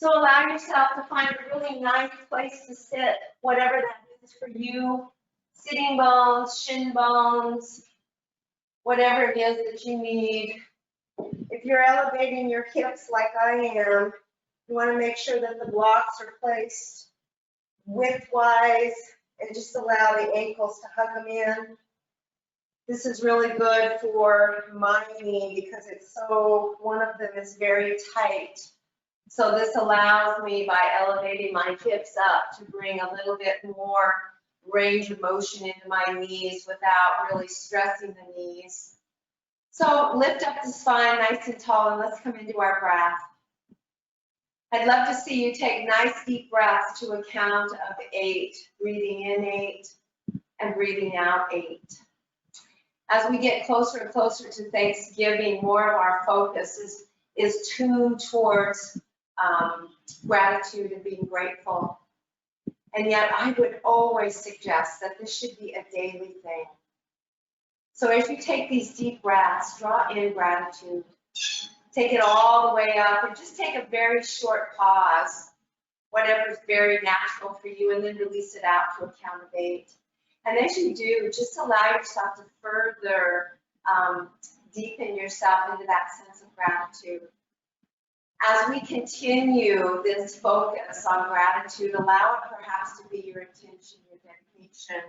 So allow yourself to find a really nice place to sit, whatever that is for you. Sitting bones, shin bones, whatever it is that you need. If you're elevating your hips like I am, you want to make sure that the blocks are placed widthwise and just allow the ankles to hug them in. This is really good for my knee because it's so, one of them is very tight. So this allows me, by elevating my hips up, to bring a little bit more range of motion into my knees without really stressing the knees. So lift up the spine nice and tall, and let's come into our breath. I'd love to see you take nice deep breaths to a count of 8, breathing in 8 and breathing out 8. As we get closer and closer to Thanksgiving, more of our focus is tuned towards gratitude and being grateful. And yet I would always suggest that this should be a daily thing. So as you take these deep breaths, draw in gratitude. Take it all the way up and just take a very short pause, whatever is very natural for you, and then release it out to a count of 8. And as you do, just allow yourself to further deepen yourself into that sense of gratitude. As we continue this focus on gratitude, allow it perhaps to be your intention, your dedication,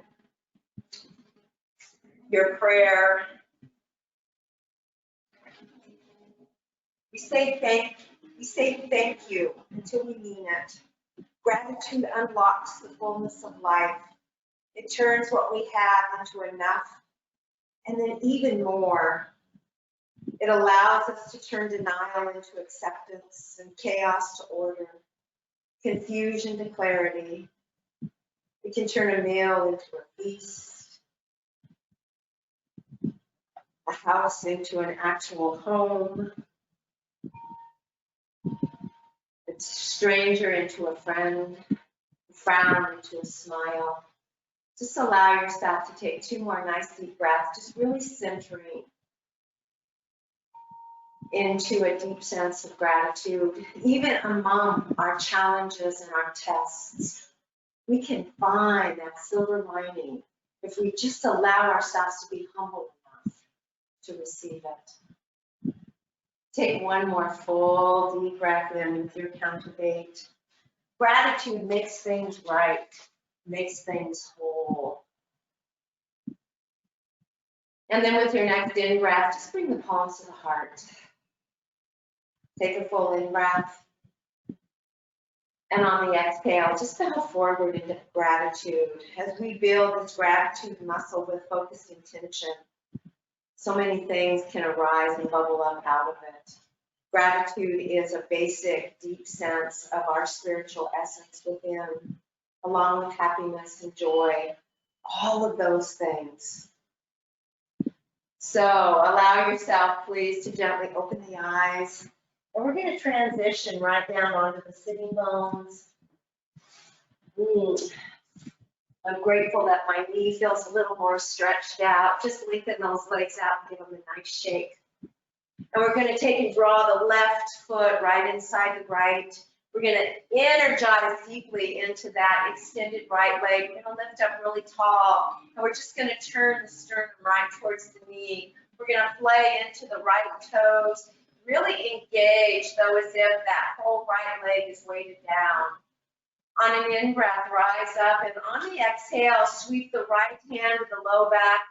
your prayer. We say thank you until we mean it. Gratitude unlocks the fullness of life. It turns what we have into enough, and then even more. It allows us to turn denial into acceptance and chaos to order, confusion to clarity. We can turn a meal into a feast, a house into an actual home, a stranger into a friend, a frown into a smile. Just allow yourself to take 2 more nice deep breaths, just really centering into a deep sense of gratitude. Even among our challenges and our tests, we can find that silver lining if we just allow ourselves to be humble enough to receive it. Take 1 more full deep breath in with your count of 8. Gratitude makes things right, makes things whole. And then with your next in breath, just bring the palms to the heart. Take a full in breath. And on the exhale, just bow forward into gratitude. As we build this gratitude muscle with focused intention, so many things can arise and bubble up out of it. Gratitude is a basic, deep sense of our spiritual essence within, along with happiness and joy, all of those things. So allow yourself, please, to gently open the eyes. And we're going to transition right down onto the sitting bones. I'm grateful that my knee feels a little more stretched out. Just lengthen those legs out and give them a nice shake. And we're going to take and draw the left foot right inside the right. We're going to energize deeply into that extended right leg. We're going to lift up really tall. And we're just going to turn the sternum right towards the knee. We're going to play into the right toes. Really engage, though, as if that whole right leg is weighted down. On an in-breath, rise up, and on the exhale, sweep the right hand to the low back,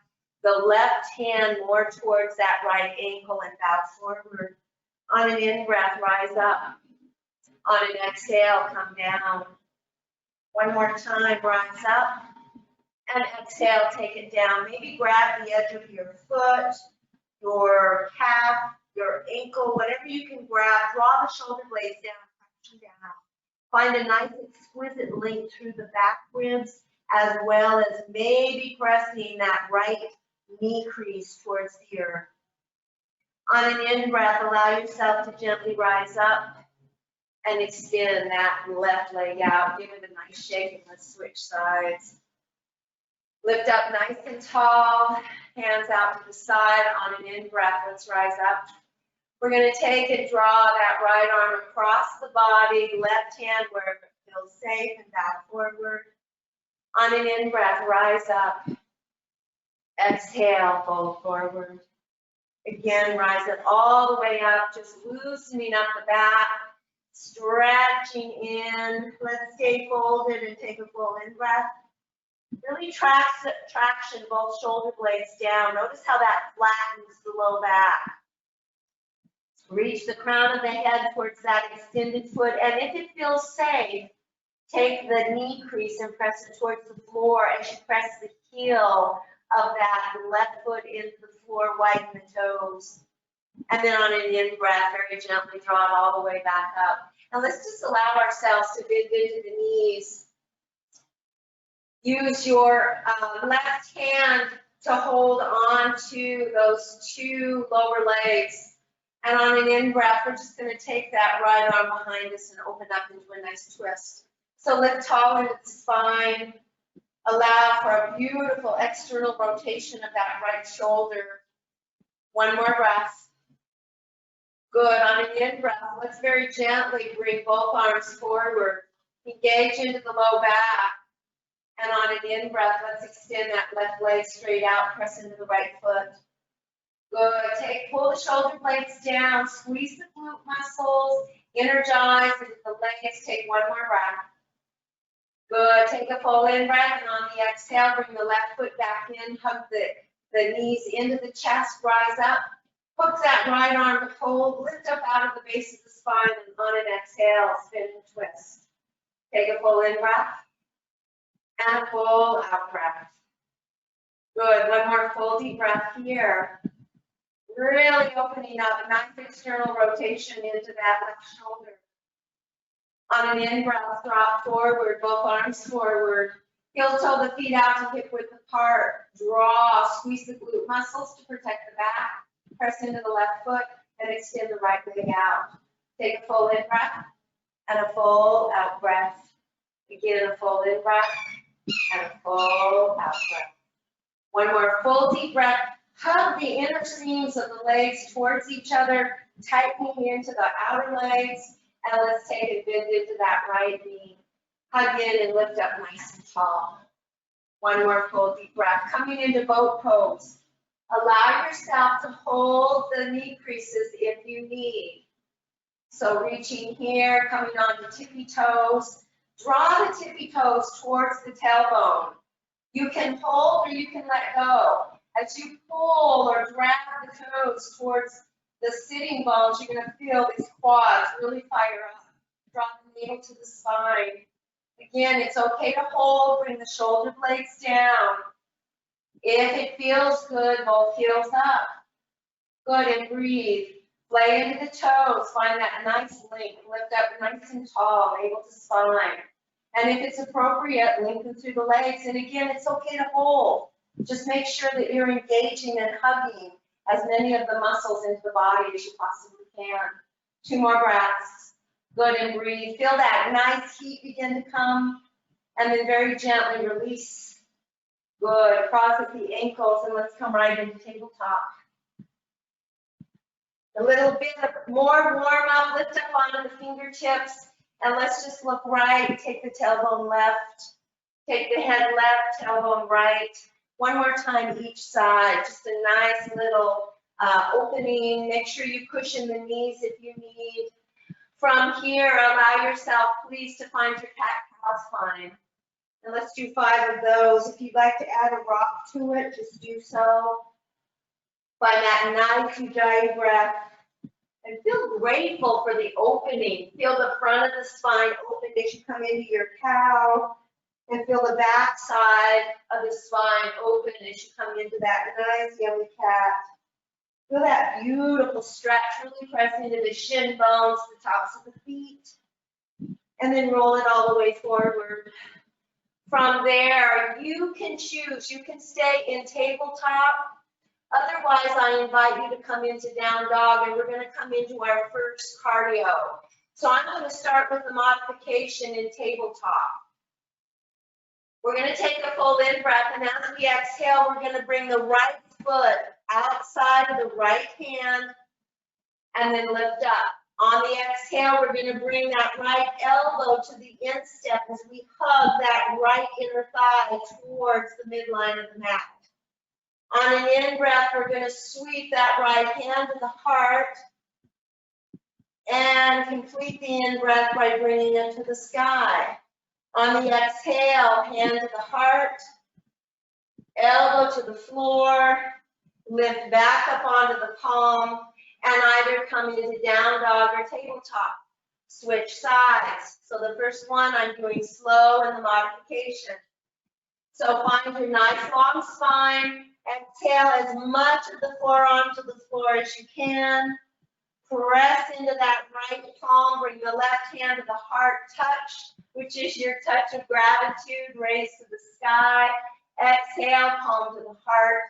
the left hand more towards that right ankle and bow forward. On an in-breath, rise up. On an exhale, come down. 1 more time, rise up. And exhale, take it down. Maybe grab the edge of your foot, your calf, your ankle, whatever you can grab. Draw the shoulder blades down, down. Find a nice exquisite link through the back ribs, as well as maybe pressing that right knee crease towards the earth. On an in-breath, allow yourself to gently rise up and extend that left leg out. Give it a nice shake and let's switch sides. Lift up nice and tall, hands out to the side. On an in-breath, let's rise up. We're going to take and draw that right arm across the body, left hand where it feels safe, and bow forward. On an in-breath, rise up. Exhale, fold forward. Again, rise it all the way up, just loosening up the back, stretching in. Let's stay folded and take a full in-breath. Really traction both shoulder blades down. Notice how that flattens the low back. Reach the crown of the head towards that extended foot, and if it feels safe, take the knee crease and press it towards the floor as you press the heel of that left foot into the floor, widen the toes. And then on an in-breath, very gently draw it all the way back up. Now let's just allow ourselves to bend into the knees. Use your left hand to hold on to those two lower legs. And on an in-breath, we're just going to take that right arm behind us and open up into a nice twist. So lift tall into the spine. Allow for a beautiful external rotation of that right shoulder. One more breath. Good. On an in-breath, let's very gently bring both arms forward. Engage into the low back. And on an in-breath, let's extend that left leg straight out, press into the right foot. Good. Pull the shoulder blades down, squeeze the glute muscles, energize into the legs. Take one more breath. Good. Take a full in-breath, and on the exhale, bring the left foot back in, hug the knees into the chest, rise up. Hook that right arm to hold, lift up out of the base of the spine, and on an exhale, spin and twist. Take a full in-breath, and a full out-breath. Good. One more full deep breath here. Really opening up, nice external rotation into that left shoulder. On an in-breath, drop forward, both arms forward. Heel toe the feet out to hip width apart. Draw, squeeze the glute muscles to protect the back. Press into the left foot and extend the right leg out. Take a full in-breath and a full out-breath. Again, a full in-breath and a full out-breath. One more full deep breath. Hug the inner seams of the legs towards each other, tightening into the outer legs, and let's take and bend into that right knee. Hug in and lift up nice and tall. One more full deep breath. Coming into boat pose. Allow yourself to hold the knee creases if you need. So reaching here, coming on the tippy toes. Draw the tippy toes towards the tailbone. You can hold or you can let go. As you pull or drag the toes towards the sitting bones, you're going to feel these quads really fire up. Drop the navel to the spine. Again, it's okay to hold, bring the shoulder blades down. If it feels good, both heels up. Good, and breathe. Play into the toes, find that nice length. Lift up nice and tall, navel to spine. And if it's appropriate, lengthen through the legs. And again, it's okay to hold. Just make sure that you're engaging and hugging as many of the muscles into the body as you possibly can. Two more breaths. Good, and breathe. Feel that nice heat begin to come, and then very gently release. Good. Cross at the ankles, and let's come right into tabletop. A little bit more warm up. Lift up onto the fingertips, and let's just look right. Take the tailbone left. Take the head left, tailbone right. One more time each side. Just a nice little opening. Make sure you cushion the knees if you need. From here, allow yourself, please, to find your cat-cow spine. And let's do 5 of those. If you'd like to add a rock to it, just do so. Find that nice Ujjayi breath. And feel grateful for the opening. Feel the front of the spine open as you come into your cow. And feel the back side of the spine open as you come into that nice yummy cat. Feel that beautiful stretch, really press into the shin bones, the tops of the feet. And then roll it all the way forward. From there, you can choose. You can stay in tabletop. Otherwise, I invite you to come into down dog, and we're going to come into our first cardio. So I'm going to start with the modification in tabletop. We're going to take a full in-breath, and as we exhale, we're going to bring the right foot outside of the right hand, and then lift up. On the exhale, we're going to bring that right elbow to the instep as we hug that right inner thigh towards the midline of the mat. On an in-breath, we're going to sweep that right hand to the heart and complete the in-breath by bringing it to the sky. On the exhale, hand to the heart, elbow to the floor, lift back up onto the palm, and either come into down dog or tabletop. Switch sides. So the first one I'm doing slow in the modification. So find your nice long spine. Exhale as much of the forearm to the floor as you can. Press into that right palm. Bring the left hand to the heart touch, which is your touch of gratitude. Raise to the sky. Exhale, palm to the heart.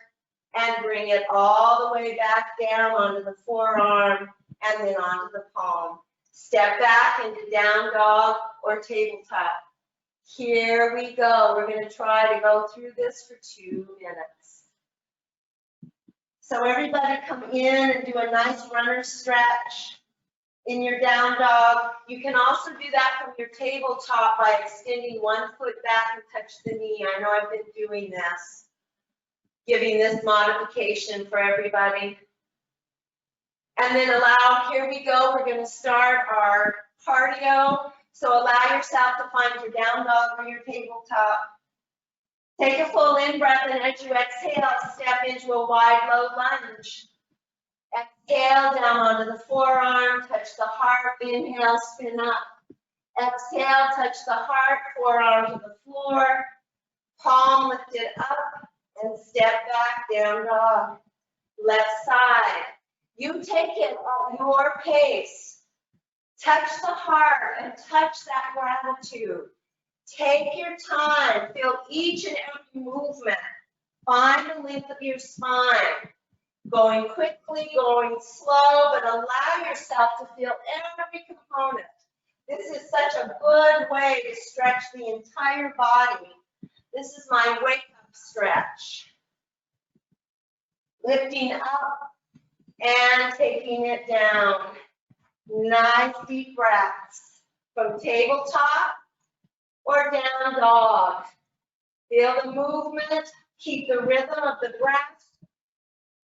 And bring it all the way back down onto the forearm and then onto the palm. Step back into down dog or tabletop. Here we go. We're going to try to go through this for 2 minutes. So everybody come in and do a nice runner stretch in your down dog. You can also do that from your tabletop by extending one foot back and touch the knee. I know I've been doing this. Giving this modification for everybody. And then here we go, we're going to start our cardio. So allow yourself to find your down dog or your tabletop. Take a full in-breath, and as you exhale, step into a wide low lunge. Exhale down onto the forearm, touch the heart, inhale, spin up. Exhale, touch the heart, forearm to the floor, palm lifted up. And step back, down dog. Left side. You take it at your pace. Touch the heart and touch that gratitude. Take your time. Feel each and every movement. Find the length of your spine. Going quickly, going slow, but allow yourself to feel every component. This is such a good way to stretch the entire body. This is my wake-up stretch. Lifting up and taking it down. Nice deep breaths from tabletop or down dog. Feel the movement. Keep the rhythm of the breath.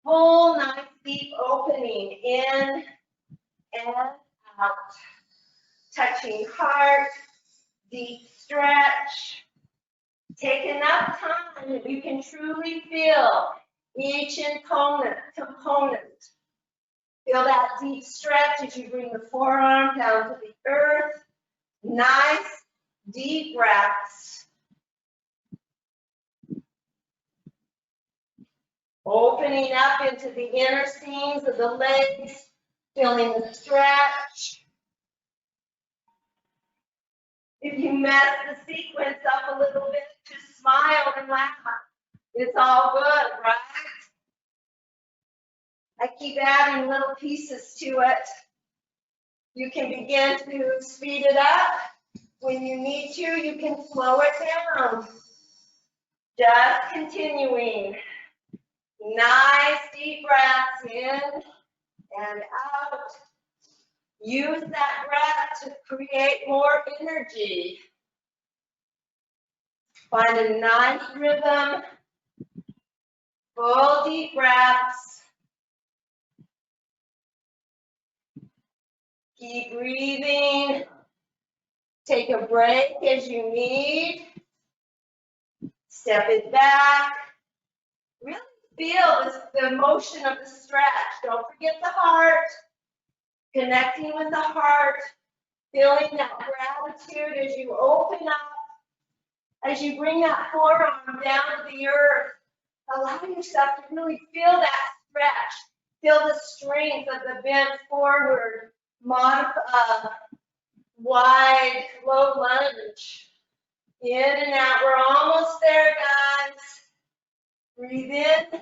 Full, nice deep opening in and out. Touching heart. Deep stretch. Take enough time that you can truly feel each component. Feel that deep stretch as you bring the forearm down to the earth. Nice deep breaths. Opening up into the inner seams of the legs, feeling the stretch. If you mess the sequence up a little bit, just smile and laugh. It's all good, right? I keep adding little pieces to it. You can begin to speed it up. When you need to, you can slow it down. Just continuing. Nice deep breaths in and out. Use that breath to create more energy. Find a nice rhythm. Full deep breaths. Keep breathing. Take a break as you need. Step it back. Really feel the motion of the stretch. Don't forget the heart. Connecting with the heart. Feeling that gratitude as you open up. As you bring that forearm down to the earth. Allow yourself to really feel that stretch. Feel the strength of the bent forward, wide, low lunge. In and out. We're almost there, guys. Breathe in.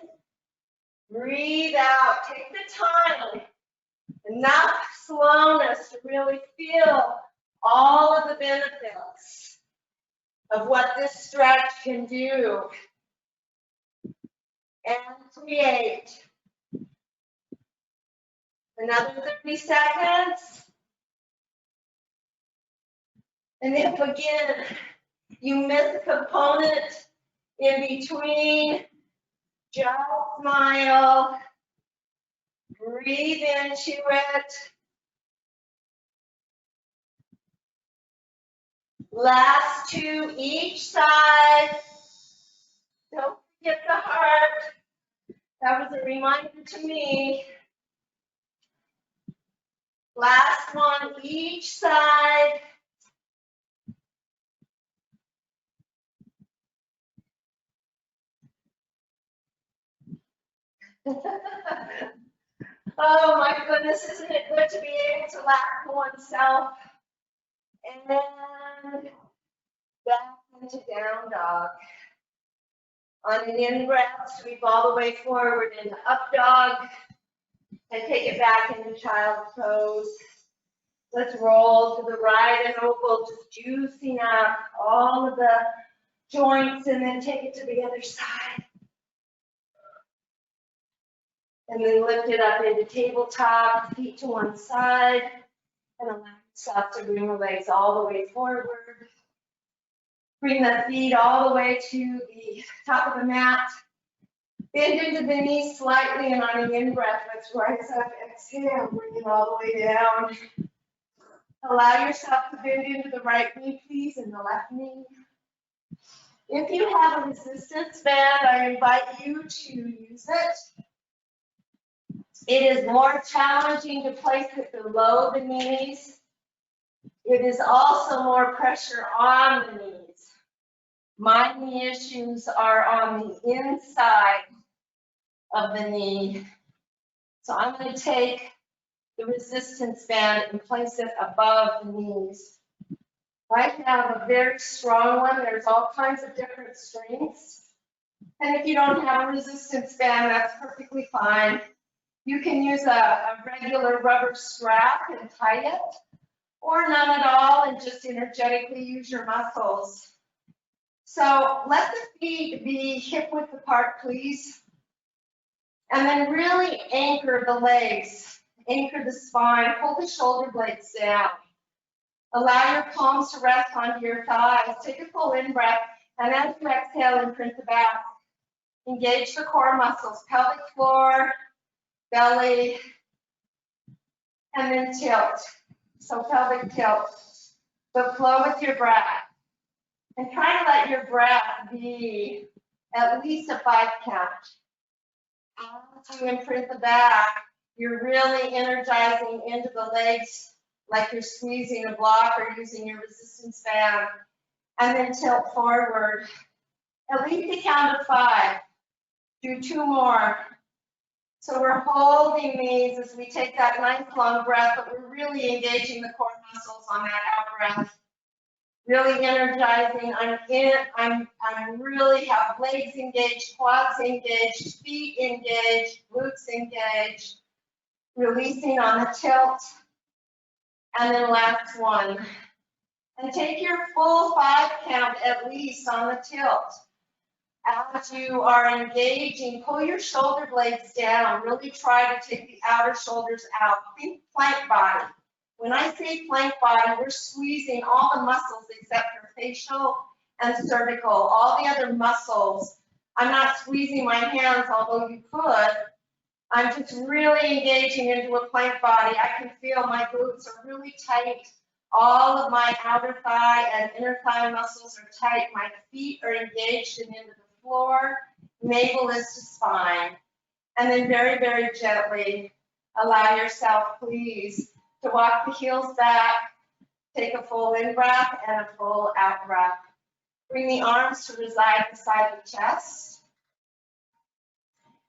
Breathe out. Take the time. Enough slowness to really feel all of the benefits of what this stretch can do. And create Another 30 seconds. And if again, you miss a component in between, just smile, breathe into it. Last two each side. Don't forget the heart. That was a reminder to me. Last one each side. Oh my goodness, isn't it good to be able to laugh for oneself? And back into down dog. On an in-breath, sweep all the way forward into up dog, and take it back into child's pose. Let's roll to the right and oval, just juicing up all of the joints, and then take it to the other side. And then lift it up into tabletop, feet to one side, and allow yourself to bring the legs all the way forward. Bring the feet all the way to the top of the mat. Bend into the knees slightly, and on an in-breath, let's rise up, exhale, bring it all the way down. Allow yourself to bend into the right knee, please, and the left knee. If you have a resistance band, I invite you to use it. It is more challenging to place it below the knees. It is also more pressure on the knees. My knee issues are on the inside of the knee. So I'm going to take the resistance band and place it above the knees. I have a very strong one. There's all kinds of different strengths. And if you don't have a resistance band, that's perfectly fine. You can use a regular rubber strap and tie it, or none at all and just energetically use your muscles. So let the feet be hip width apart, please. And then really anchor the legs, anchor the spine, pull the shoulder blades down. Allow your palms to rest onto your thighs. Take a full in-breath, and as you exhale, imprint the back. Engage the core muscles, pelvic floor, belly, and then tilt. So pelvic tilt. So flow with your breath. And try to let your breath be at least a 5 count. As you imprint the back, you're really energizing into the legs like you're squeezing a block or using your resistance band. And then tilt forward. At least a count of 5. Do 2 more. So we're holding these as we take that nice long breath, but we're really engaging the core muscles on that out breath. Really energizing. I'm really have legs engaged, quads engaged, feet engaged, glutes engaged. Releasing on the tilt. And then last one. And take your full 5 count at least on the tilt. As you are engaging, pull your shoulder blades down. Really try to take the outer shoulders out. Think plank body. When I say plank body, we're squeezing all the muscles except for facial and cervical. All the other muscles, I'm not squeezing my hands, although you could. I'm just really engaging into a plank body. I can feel my glutes are really tight. All of my outer thigh and inner thigh muscles are tight. My feet are engaged and into the floor. Navel is to spine. And then very, very gently allow yourself, please, to walk the heels back. Take a full in breath and a full out breath. Bring the arms to reside beside the chest.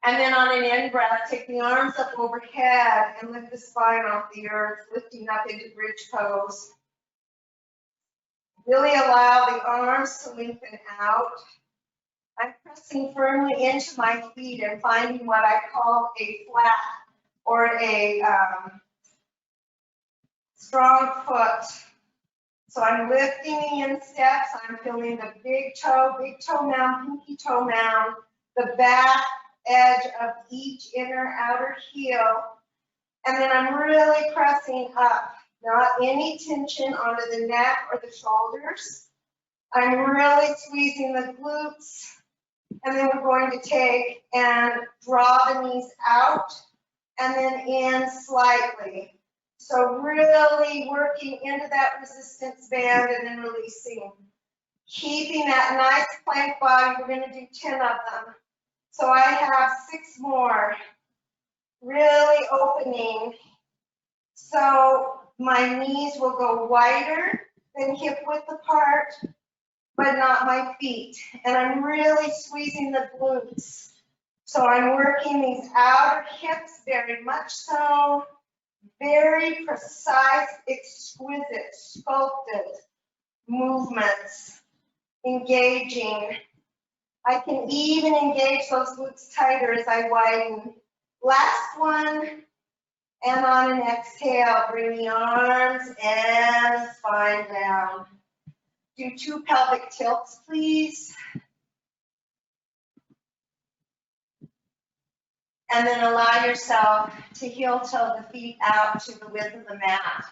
And then on an in breath, take the arms up overhead and lift the spine off the earth, lifting up into bridge pose. Really allow the arms to lengthen out. I'm pressing firmly into my feet and finding what I call a flat or a strong foot. So I'm lifting the insteps. I'm feeling the big toe mound, pinky toe mound, the back edge of each inner outer heel. And then I'm really pressing up, not any tension onto the neck or the shoulders. I'm really squeezing the glutes. And then we're going to take and draw the knees out and then in slightly. So really working into that resistance band and then releasing. Keeping that nice plank body. We're going to do 10 of them. So I have 6 more. Really opening. So my knees will go wider than hip width apart, but not my feet. And I'm really squeezing the glutes. So I'm working these outer hips very much so. Very precise, exquisite, sculpted movements. Engaging. I can even engage those glutes tighter as I widen. Last one. And on an exhale, bring the arms and spine down. Do 2 pelvic tilts, please. And then allow yourself to heel toe the feet out to the width of the mat.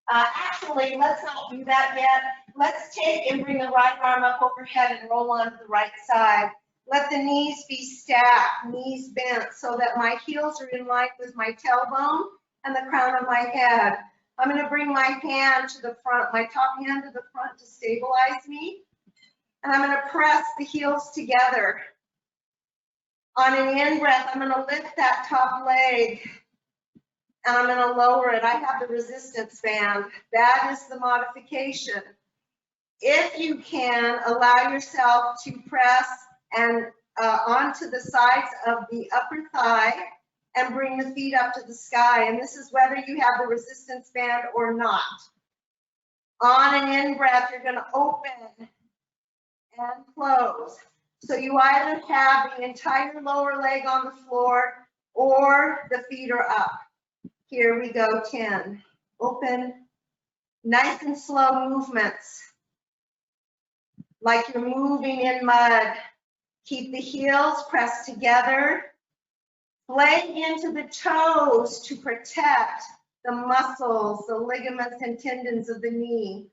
Actually, let's not do that yet. Let's take and bring the right arm up overhead and roll onto the right side. Let the knees be stacked, knees bent, so that my heels are in line with my tailbone and the crown of my head. I'm going to bring my hand to the front, my top hand to the front to stabilize me. And I'm going to press the heels together. On an in-breath, I'm going to lift that top leg. And I'm going to lower it. I have the resistance band. That is the modification. If you can, allow yourself to press and onto the sides of the upper thigh and bring the feet up to the sky. And this is whether you have the resistance band or not. On an in-breath, you're going to open and close. So you either have the entire lower leg on the floor or the feet are up. Here we go, 10. Open. Nice and slow movements. Like you're moving in mud. Keep the heels pressed together. Play into the toes to protect the muscles, the ligaments and tendons of the knee.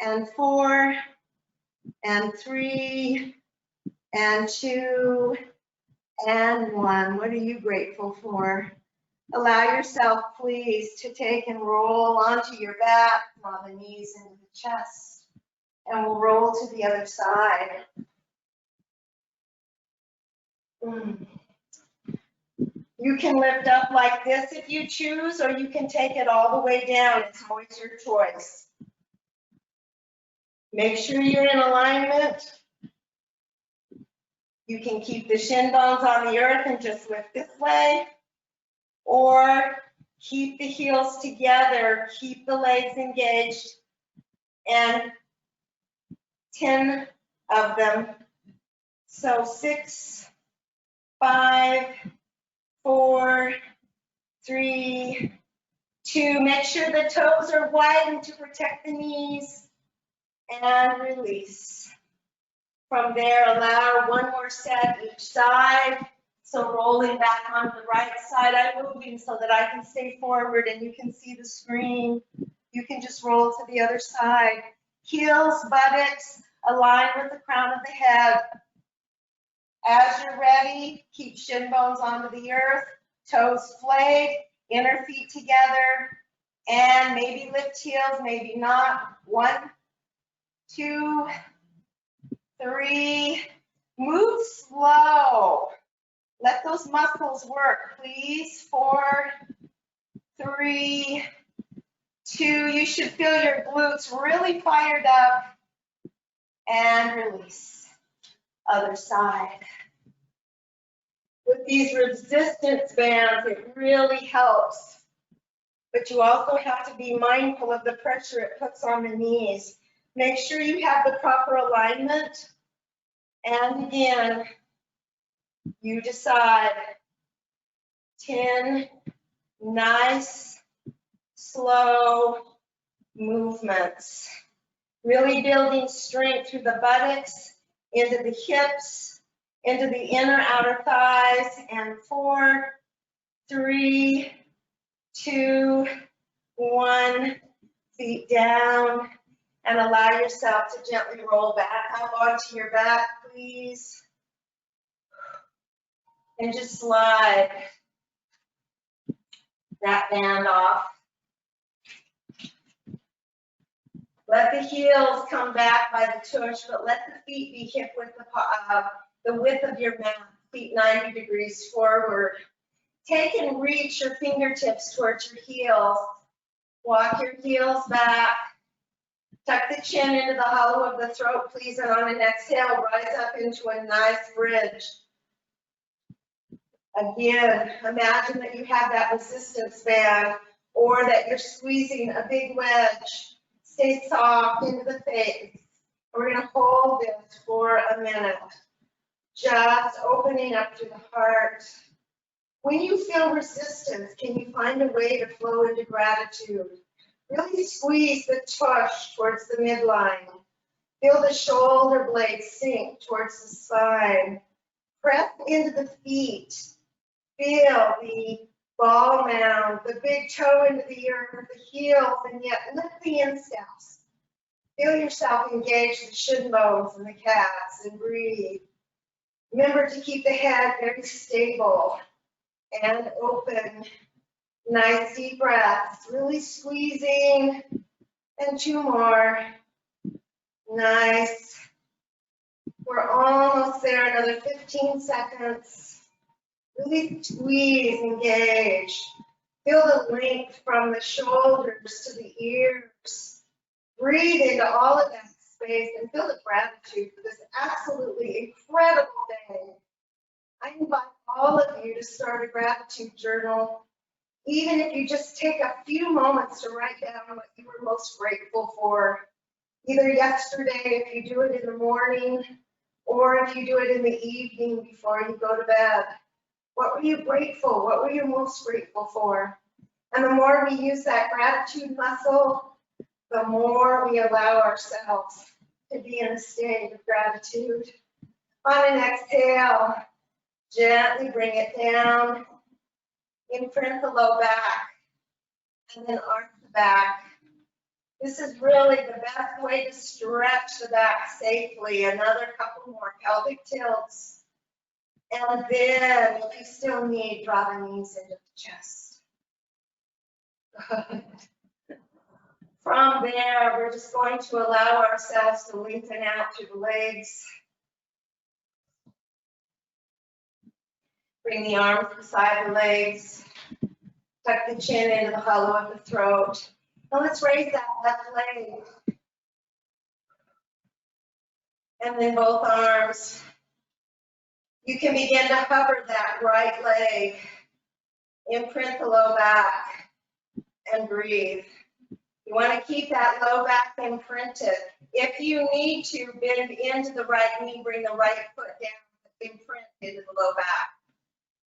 And 4, and 3, and 2, and 1. What are you grateful for? Allow yourself, please, to take and roll onto your back, draw the knees into the chest, and we'll roll to the other side. You can lift up like this if you choose, or you can take it all the way down. It's always your choice. Make sure you're in alignment. You can keep the shin bones on the earth and just lift this way. Or keep the heels together, keep the legs engaged, and 10 of them. So 6, 5, 4, 3, 2. Make sure the toes are widened to protect the knees, and release. From there, allow 1 more set each side. So rolling back onto the right side, I'm moving so that I can stay forward and you can see the screen. You can just roll to the other side. Heels, buttocks, align with the crown of the head. As you're ready, keep shin bones onto the earth, toes flayed, inner feet together, and maybe lift heels, maybe not. 1, 2, 3. Move slow. Let those muscles work, please. 4, 3, 2. You should feel your glutes really fired up. And release. Other side. With these resistance bands, it really helps. But you also have to be mindful of the pressure it puts on the knees. Make sure you have the proper alignment. And again, you decide. 10 nice, slow movements. Really building strength through the buttocks, into the hips, into the inner outer thighs. And 4, 3, 2, 1, feet down, and allow yourself to gently roll back up onto your back, please. And just slide that band off. Let the heels come back by the tush, but let the feet be hip width the width of your mat, feet 90 degrees forward. Take and reach your fingertips towards your heels. Walk your heels back. Tuck the chin into the hollow of the throat, please, and on an exhale, rise up into a nice bridge. Again, imagine that you have that resistance band or that you're squeezing a big wedge. Stay soft into the face. We're going to hold this for a minute. Just opening up to the heart. When you feel resistance, can you find a way to flow into gratitude? Really squeeze the tush towards the midline. Feel the shoulder blades sink towards the spine. Press into the feet. Feel the ball mound, the big toe into the earth, the heels, and yet lift the insteps. Feel yourself engage the shin bones and the calves and breathe. Remember to keep the head very stable and open. Nice deep breaths, really squeezing, and 2 more. Nice. We're almost there, another 15 seconds. Really squeeze, engage. Feel the length from the shoulders to the ears. Breathe into all of that space and feel the gratitude for this absolutely incredible day. I invite all of you to start a gratitude journal. Even if you just take a few moments to write down what you were most grateful for, either yesterday if you do it in the morning, or if you do it in the evening before you go to bed. What were you grateful? What were you most grateful for? And the more we use that gratitude muscle, the more we allow ourselves to be in a state of gratitude. On an exhale, gently bring it down. Imprint the low back, and then arch the back. This is really the best way to stretch the back safely. Another couple more pelvic tilts. And then, if you still need, draw the knees into the chest. Good. From there, we're just going to allow ourselves to lengthen out through the legs. Bring the arms beside the legs. Tuck the chin into the hollow of the throat. Now let's raise that left leg. And then both arms. You can begin to hover that right leg. Imprint the low back and breathe. You want to keep that low back imprinted. If you need to bend into the right knee, bring the right foot down, imprint into the low back.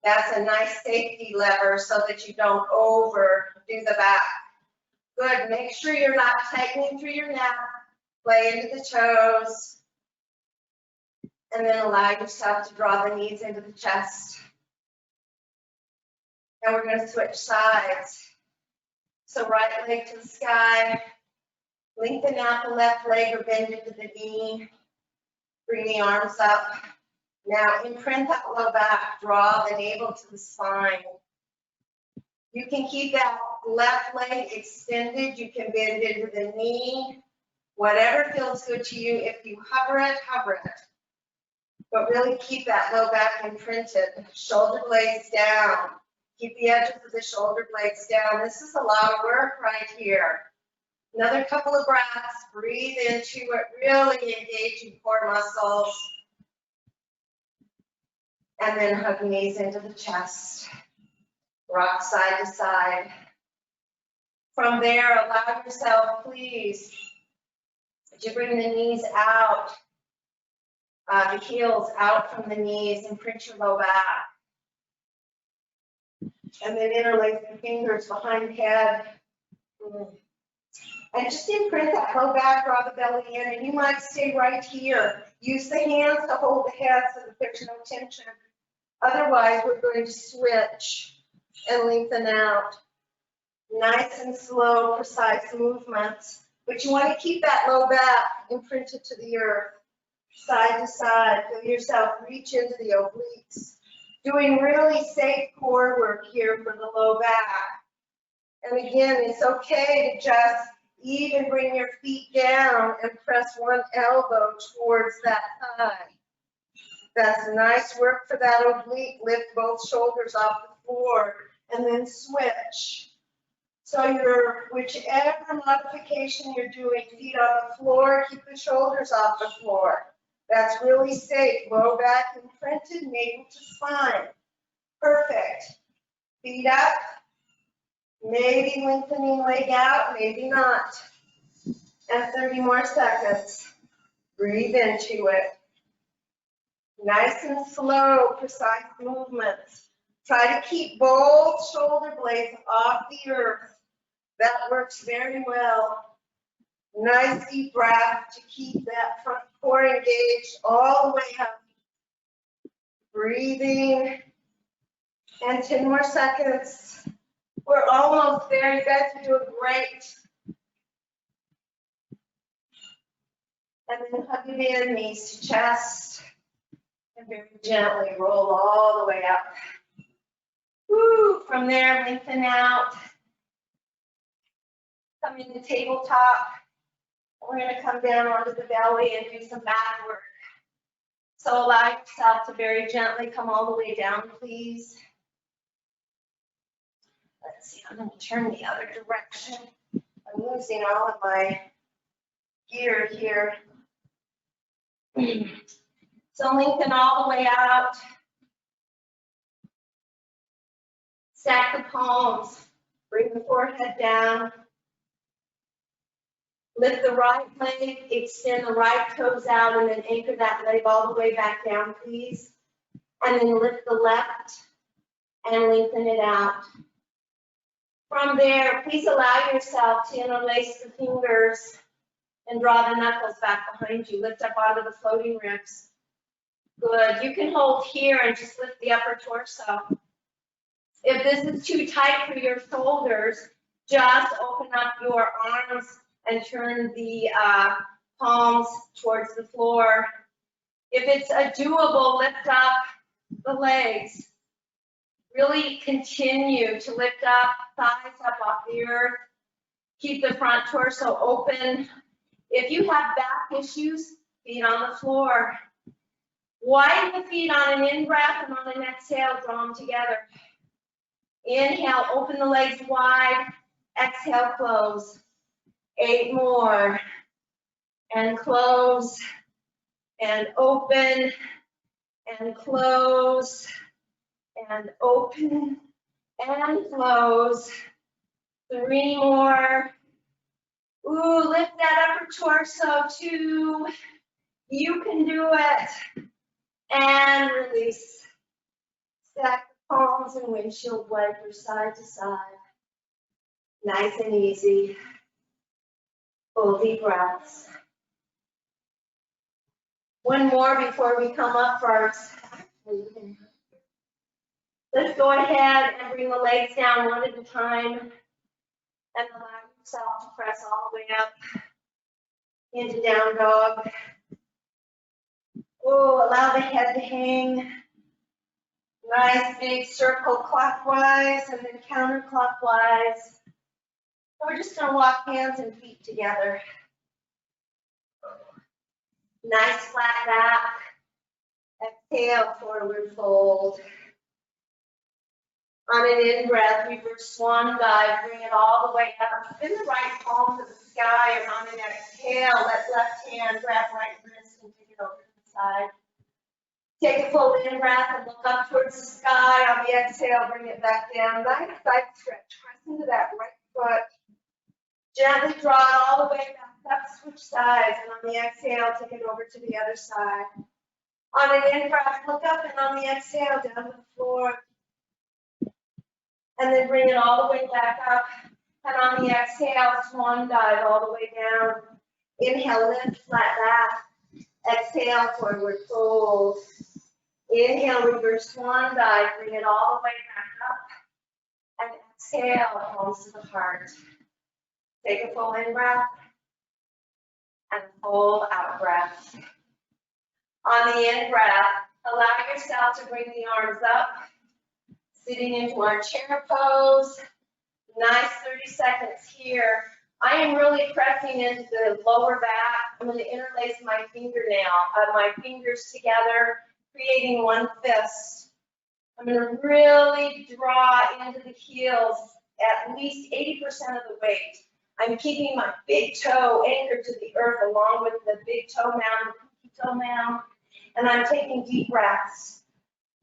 That's a nice safety lever so that you don't overdo the back. Good, make sure you're not tightening through your neck. Play into the toes. And then allow yourself to draw the knees into the chest. And we're going to switch sides. So right leg to the sky. Lengthen out the left leg or bend into the knee. Bring the arms up. Now imprint that low back, draw the navel to the spine. You can keep that left leg extended, you can bend into the knee, whatever feels good to you. If you hover it, hover it. But really keep that low back imprinted. Shoulder blades down. Keep the edges of the shoulder blades down. This is a lot of work right here. Another couple of breaths, breathe into it, really engaging core muscles. And then hug knees into the chest. Rock side to side. From there, allow yourself, please, to bring the knees out, the heels out from the knees, and print your low back. And then interlace the fingers behind the head. And just imprint that low back, draw the belly in, and you might stay right here. Use the hands to hold the head so that there's no tension. Otherwise, we're going to switch and lengthen out. Nice and slow, precise movements. But you want to keep that low back imprinted to the earth, side to side. Feel yourself reach into the obliques. Doing really safe core work here for the low back. And again, it's okay to just even bring your feet down and press one elbow towards that thigh. That's nice work for that oblique. Lift both shoulders off the floor and then switch. So your whichever modification you're doing, feet on the floor, keep the shoulders off the floor. That's really safe. Low back imprinted, navel to spine. Perfect. Feet up. Maybe lengthening leg out, maybe not. And 30 more seconds. Breathe into it. Nice and slow, precise movements. Try to keep both shoulder blades off the earth. That works very well. Nice deep breath to keep that front core engaged all the way up. Breathing. And 10 more seconds. We're almost there. You guys are doing great. And then hug it in, knees to chest. And very gently roll all the way up. Woo. From there, lengthen out. Come into tabletop. We're going to come down onto the belly and do some back work. So allow yourself to very gently come all the way down, please. Let's see, I'm going to turn the other direction. I'm losing all of my gear here. So lengthen all the way out. Stack the palms. Bring the forehead down. Lift the right leg, extend the right toes out, and then anchor that leg all the way back down, please. And then lift the left and lengthen it out. From there, please allow yourself to interlace the fingers and draw the knuckles back behind you. Lift up onto the floating ribs. Good. You can hold here and just lift the upper torso. If this is too tight for your shoulders, just open up your arms and turn the palms towards the floor. If it's a doable, lift up the legs. Really continue to lift up, thighs up off the earth. Keep the front torso open. If you have back issues, feet on the floor. Widen the feet on an in-breath, and on an exhale, draw them together. Inhale, open the legs wide. Exhale, close. 8 more. And close. And open. And close. And open. And close. 3 more. Ooh, lift that upper torso, 2. You can do it. And release. Stack the palms and windshield wipers side to side. Nice and easy. Full deep breaths. One more before we come up first. Let's go ahead and bring the legs down one at a time. And allow yourself to press all the way up into down dog. Oh, allow the head to hang. Nice big circle clockwise and then counterclockwise. We're just going to walk hands and feet together. Nice flat back. Exhale, forward fold. On an in-breath, reverse swan dive. Bring it all the way up. Bend the right palm to the sky, and on an exhale, let left hand grab right wrist and take it over to the side. Take a full in-breath and look up towards the sky. On the exhale, bring it back down. Nice side stretch. Press into that right foot. Gently draw it all the way back up. Switch sides, and on the exhale, take it over to the other side. On an in-breath, look up, and on the exhale, down to the floor. And then bring it all the way back up. And on the exhale, swan dive all the way down. Inhale, lift, flat back. Exhale, forward fold. Inhale, reverse swan dive. Bring it all the way back up. And exhale, palms to the heart. Take a full in breath and full out breath. On the in breath, allow yourself to bring the arms up, sitting into our chair pose. Nice 30 seconds here. I am really pressing into the lower back. I'm going to interlace my fingers together, creating one fist. I'm going to really draw into the heels at least 80% of the weight. I'm keeping my big toe anchored to the earth along with the big toe mound, the pinky toe mound, and I'm taking deep breaths.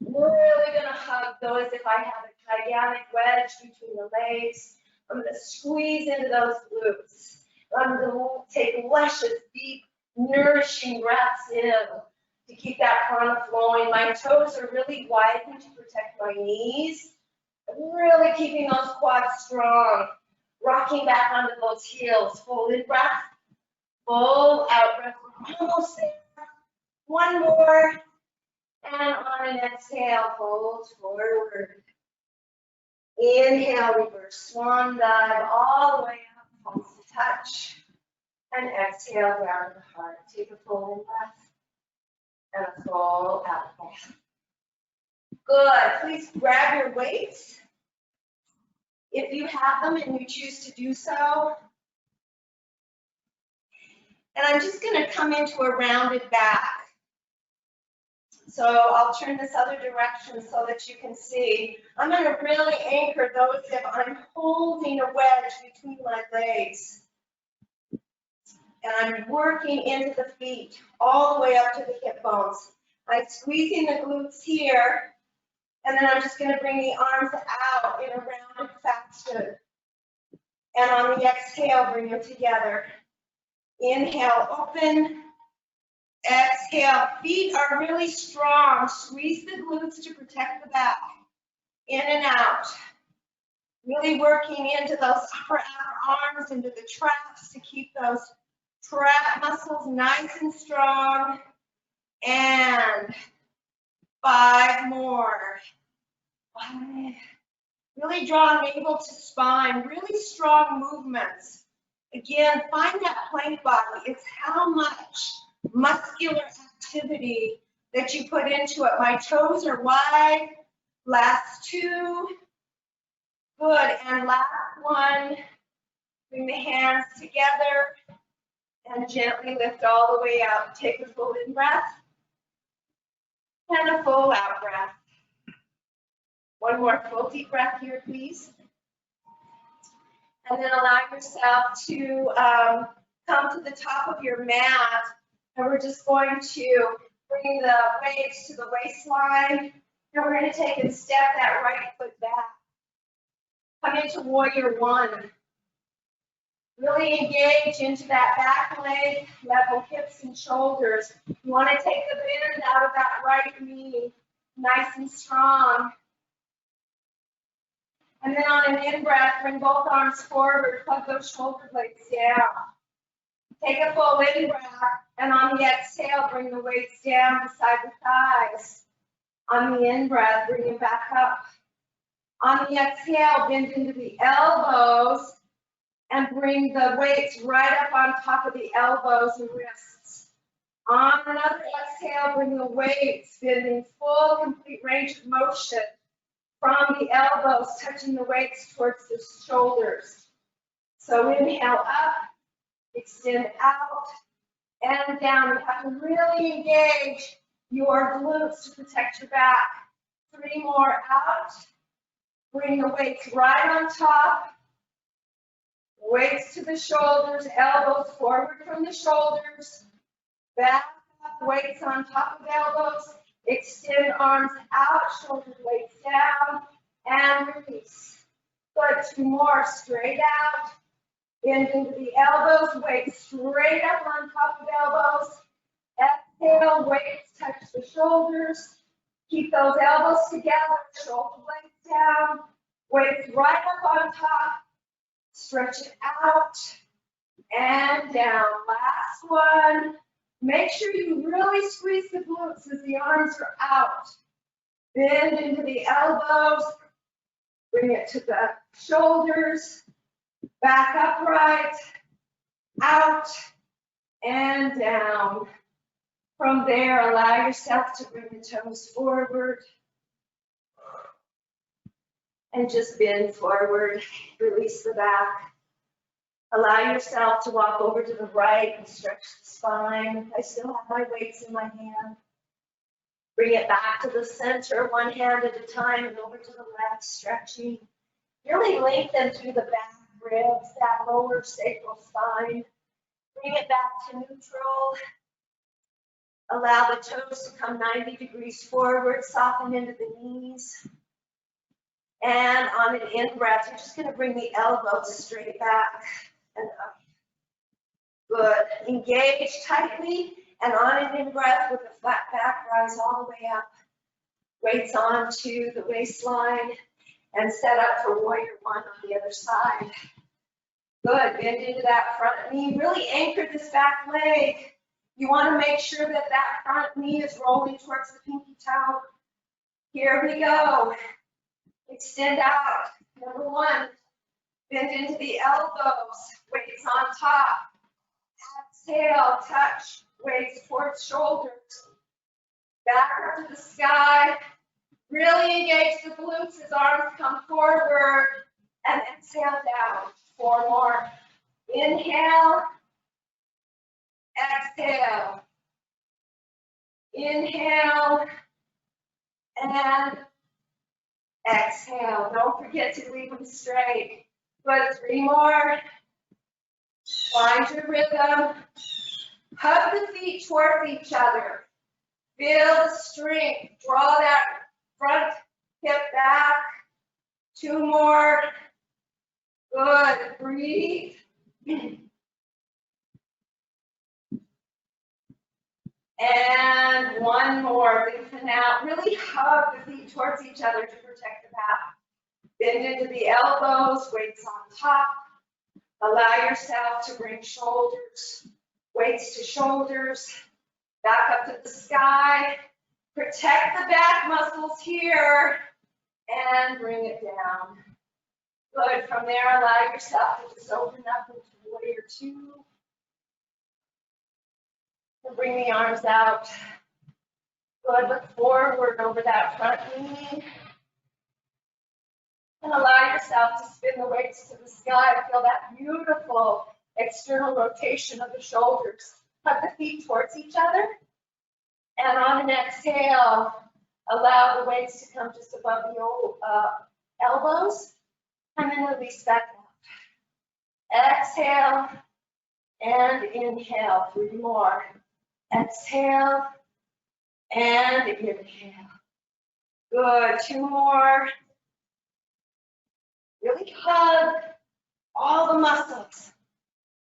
Really going to hug those if I have a gigantic wedge between the legs. I'm going to squeeze into those glutes. I'm going to take luscious, deep, nourishing breaths in to keep that prana flowing. My toes are really widened to protect my knees. I'm really keeping those quads strong. Rocking back onto those heels. Full in breath, full out breath. We're almost there. One more. And on an exhale, fold forward. Inhale, reverse swan dive all the way up, palms to touch. And exhale, ground to the heart. Take a full in breath and a full out breath. Good. Please grab your weights if you have them and you choose to do so. And I'm just going to come into a rounded back. So I'll turn this other direction so that you can see. I'm going to really anchor those if I'm holding a wedge between my legs. And I'm working into the feet all the way up to the hip bones. I'm squeezing the glutes here, and then I'm just going to bring the arms out in a rounded fashion. And on the exhale, bring them together. Inhale, open. Exhale, feet are really strong. Squeeze the glutes to protect the back. In and out. Really working into those upper outer arms, into the traps to keep those trap muscles nice and strong. And 5 more. 5. Really draw navel to spine. Really strong movements. Again, find that plank body. It's how much muscular activity that you put into it. My toes are wide. Last 2. Good. And last 1. Bring the hands together and gently lift all the way up. Take a full in breath and a full out breath. One more full deep breath here, please. And then allow yourself to come to the top of your mat. And we're just going to bring the weights to the waistline. And we're going to take and step that right foot back. Come into warrior 1. Really engage into that back leg, level hips and shoulders. You want to take the bend out of that right knee, nice and strong. And then on an in-breath, bring both arms forward, plug those shoulder blades down. Take a full in-breath, and on the exhale, bring the weights down beside the thighs. On the in-breath, bring them back up. On the exhale, bend into the elbows and bring the weights right up on top of the elbows and wrists. On another exhale, bring the weights, bending full, complete range of motion from the elbows, touching the weights towards the shoulders. So inhale up, extend out, and down. You have to really engage your glutes to protect your back. 3 more out. Bring the weights right on top. Weights to the shoulders, elbows forward from the shoulders. Back up, weights on top of elbows. Extend arms out, shoulder blades down, and release. Good. 2 more, straight out. Bend into the elbows, weights straight up on top of elbows. Exhale, weights touch the shoulders. Keep those elbows together, shoulder blades down. Weights right up on top. Stretch it out and down. Last one. Make sure you really squeeze the glutes as the arms are out. Bend into the elbows. Bring it to the shoulders, back upright, out, and down. From there, allow yourself to bring the toes forward. And just bend forward, release the back. Allow yourself to walk over to the right and stretch the spine. I still have my weights in my hand. Bring it back to the center, one hand at a time, and over to the left, stretching. Really lengthen through the back ribs, that lower sacral spine. Bring it back to neutral. Allow the toes to come 90 degrees forward, soften into the knees. And on an in-breath, you're just gonna bring the elbows straight back and up. Good, engage tightly, and on an in-breath with a flat back, rise all the way up. Weights onto the waistline, and set up for warrior one on the other side. Good, bend into that front knee, really anchor this back leg. You wanna make sure that that front knee is rolling towards the pinky toe. Here we go. Extend out. Number one, bend into the elbows, weights on top. Exhale, touch, weights towards shoulders. Back up to the sky. Really engage the glutes as arms come forward. And exhale down. 4 more. Inhale. Exhale. Inhale. And exhale. Don't forget to leave them straight. Good, 3 more. Find your rhythm. Hug the feet towards each other. Feel the strength. Draw that front hip back. 2 more. Good. Breathe. And 1 more. Lengthen out. Really hug the feet towards each other to protect the back. Bend into the elbows, weights on top. Allow yourself to bring shoulders, weights to shoulders, back up to the sky. Protect the back muscles here and bring it down. Good. From there, allow yourself to just open up into warrior two. And bring the arms out. Good. Look forward over that front knee. And allow yourself to spin the weights to the sky. Feel that beautiful external rotation of the shoulders. Hug the feet towards each other. And on an exhale, allow the weights to come just above the elbows. And then release back out. Exhale and inhale. 3 more. Exhale and inhale. Good. 2 more. Really hug all the muscles.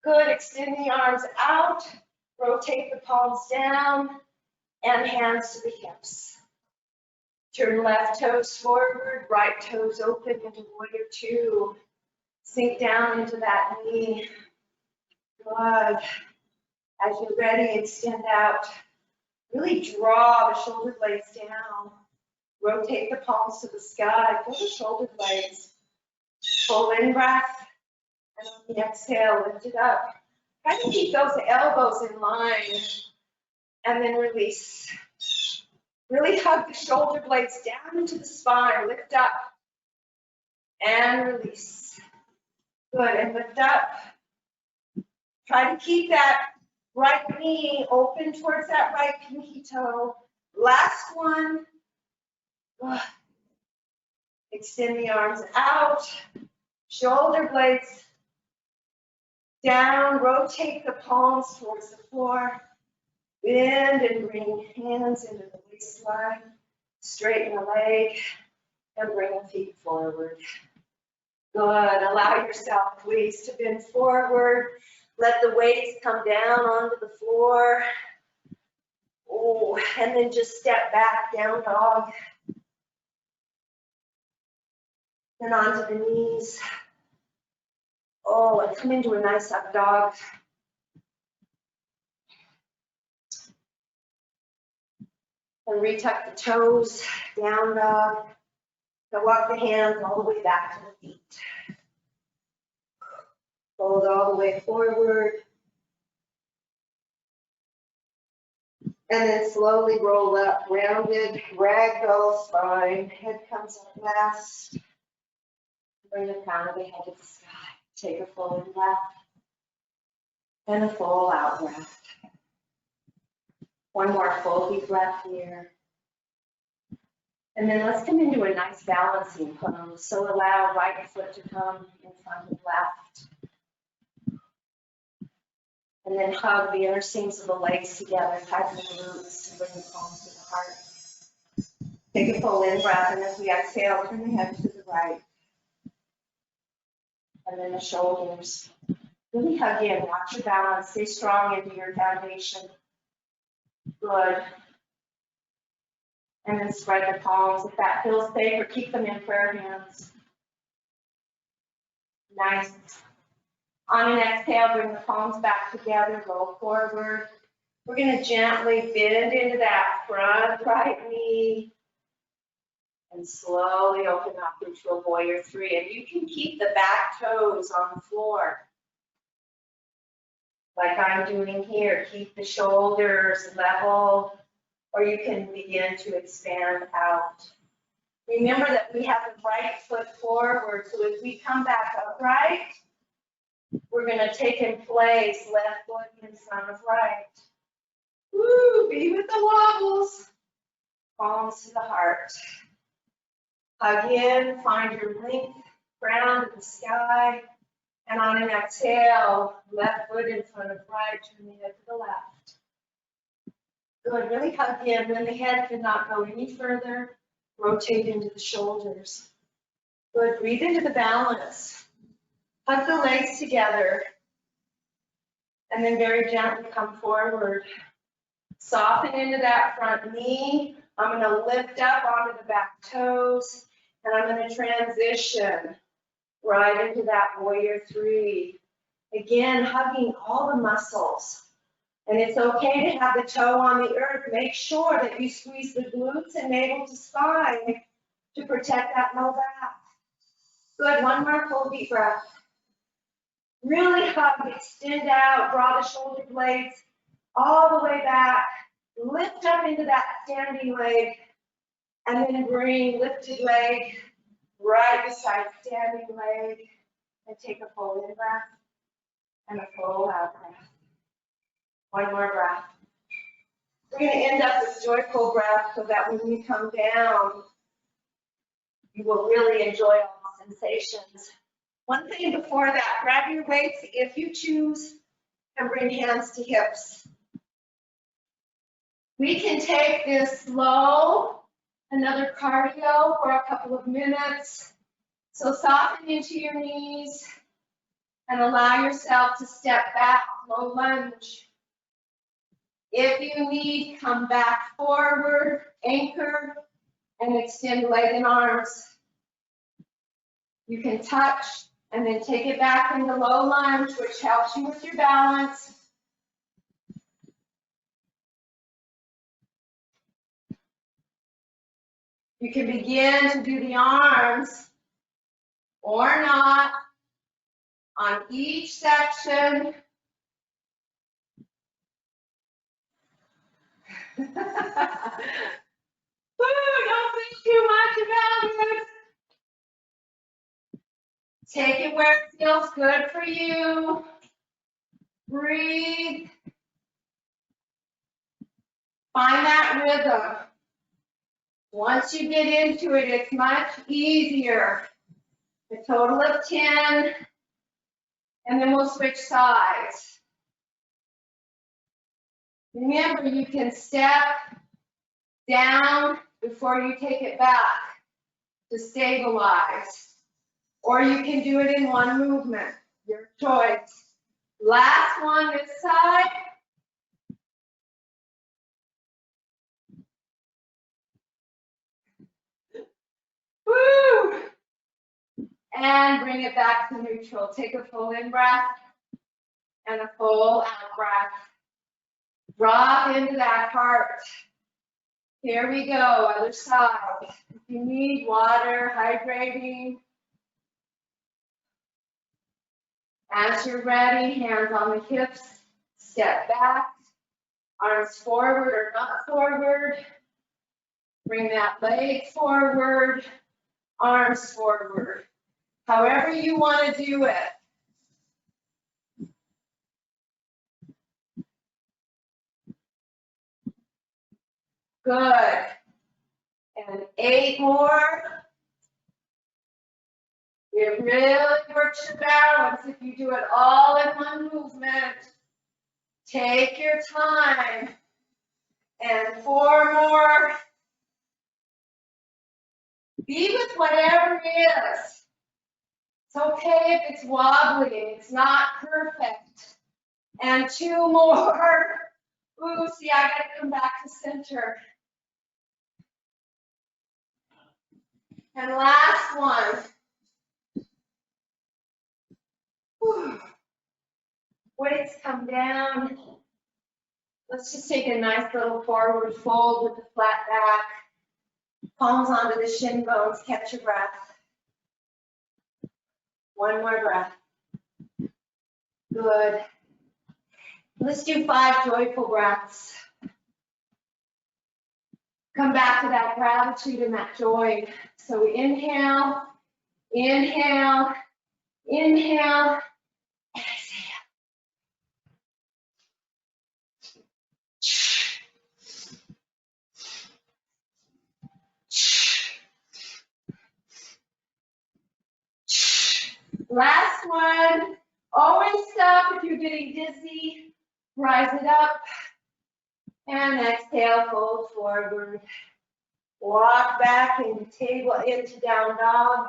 Good. Extend the arms out. Rotate the palms down and hands to the hips. Turn left toes forward, right toes open into warrior two. Sink down into that knee. Good. As you're ready, extend out. Really draw the shoulder blades down. Rotate the palms to the sky. Feel the shoulder blades. Full in breath. And on the exhale, lift it up. Try to keep those elbows in line. And then release. Really hug the shoulder blades down into the spine. Lift up. And release. Good. And lift up. Try to keep that right knee open towards that right pinky toe. Last one. Extend the arms out. Shoulder blades down. Rotate the palms towards the floor. Bend and bring hands into the waistline. Straighten the leg and bring the feet forward. Good. Allow yourself, please, to bend forward. Let the weights come down onto the floor. Oh, and then just step back, down dog. And onto the knees. Oh, and come into a nice up dog. And retuck the toes, down dog. Now walk the hands all the way back to the feet. Fold all the way forward. And then slowly roll up, rounded, ragdoll spine. Head comes up last. Bring the crown of the head to the sky. Take a full in breath and a full out breath. One more full deep breath here. And then let's come into a nice balancing pose. So allow right foot to come in front of left. And then hug the inner seams of the legs together, tighten the glutes, and bring the palms to the heart. Take a full in breath, and as we exhale, turn the head to the right. And then the shoulders. Really hug in, watch your balance, stay strong into your foundation. Good. And then spread the palms. If that feels safe, or keep them in prayer hands. Nice. On an exhale, bring the palms back together, roll forward. We're going to gently bend into that front right knee and slowly open up into a warrior three. And you can keep the back toes on the floor, like I'm doing here. Keep the shoulders level, or you can begin to expand out. Remember that we have the right foot forward, so as we come back upright, we're going to take in place left foot in front of right. Woo, be with the wobbles. Palms to the heart. Hug in, find your length, ground in the sky. And on an exhale, left foot in front of right, turn the head to the left. Good, really hug in. When the head cannot go any further, rotate into the shoulders. Good, breathe into the balance. Hug the legs together, and then very gently come forward. Soften into that front knee. I'm going to lift up onto the back toes, and I'm going to transition right into that warrior three. Again, hugging all the muscles. And it's okay to have the toe on the earth. Make sure that you squeeze the glutes and navel to spine to protect that low back. Good, one more full deep breath. Really hug, extend out, draw the shoulder blades all the way back. Lift up into that standing leg, and then bring lifted leg right beside standing leg, and take a full in breath and a full out breath. One more breath. We're going to end up with joyful breath so that when we come down, you will really enjoy all the sensations. One thing before that, grab your weights if you choose, and bring hands to hips. We can take this slow, another cardio for a couple of minutes. So soften into your knees and allow yourself to step back, low lunge. If you need, come back forward, anchor, and extend leg and arms. You can touch and then take it back into low lunge, which helps you with your balance. You can begin to do the arms or not on each section. Ooh, don't think too much about it. Take it where it feels good for you. Breathe. Find that rhythm. Once you get into it, it's much easier. A total of 10, and then we'll switch sides. Remember, you can step down before you take it back to stabilize, or you can do it in one movement, your choice. Last one this side. Woo! And bring it back to neutral. Take a full in breath and a full out breath. Drop into that heart. Here we go, other side. If you need water, hydrating. As you're ready, hands on the hips, step back, arms forward or not forward. Bring that leg forward, arms forward. However you want to do it. Good. And 8 more. It really works your balance if you do it all in one movement. Take your time. And 4 more. Be with whatever is. It's okay if it's wobbly, it's not perfect. And 2 more. Ooh, see, I gotta come back to center. And last one. Whew. Weights come down. Let's just take a nice little forward fold with the flat back. Palms onto the shin bones, catch your breath. 1 more breath. Good. Let's do 5 joyful breaths. Come back to that gratitude and that joy. So we inhale, inhale, inhale, exhale. Last one. Always stop if you're getting dizzy. Rise it up. And exhale, fold forward. Walk back into table, into down dog.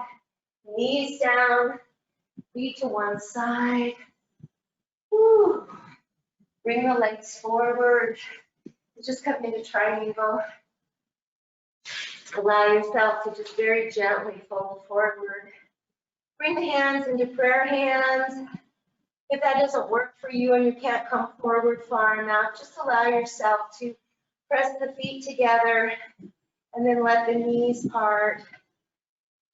Knees down. Feet to one side. Woo. Bring the legs forward. Just come into triangle. Allow yourself to just very gently fold forward. Bring the hands into prayer hands. If that doesn't work for you and you can't come forward far enough, just allow yourself to press the feet together and then let the knees part.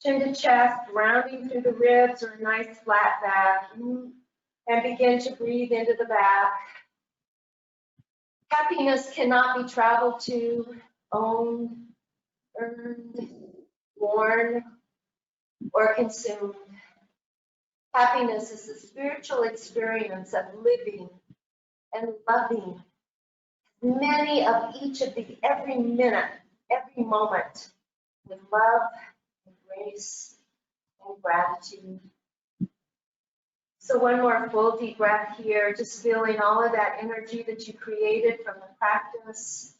Chin to chest, rounding through the ribs or a nice flat back. And begin to breathe into the back. Happiness cannot be traveled to, owned, earned, worn, or consumed. Happiness is the spiritual experience of living and loving many of each of the every minute, every moment with love and grace and gratitude. So one more full deep breath here, just feeling all of that energy that you created from the practice,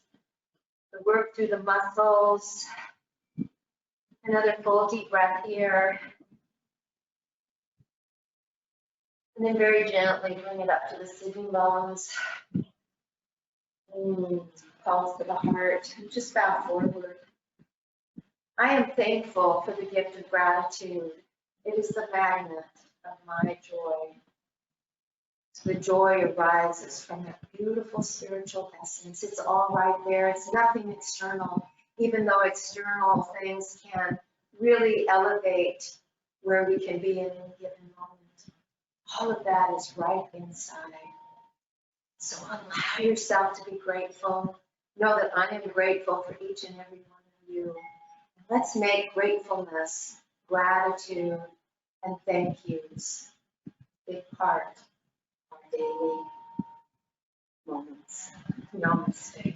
the work through the muscles. Another full deep breath here. And then very gently bring it up to the sitting bones. Palms to the heart. Just bow forward. I am thankful for the gift of gratitude. It is the magnet of my joy. So the joy arises from that beautiful spiritual essence. It's all right there. It's nothing external, even though external things can really elevate where we can be in any given moment. All of that is right inside. So allow yourself to be grateful. Know that I am grateful for each and every one of you. Let's make gratefulness, gratitude, and thank yous a big part of our daily moments. Namaste.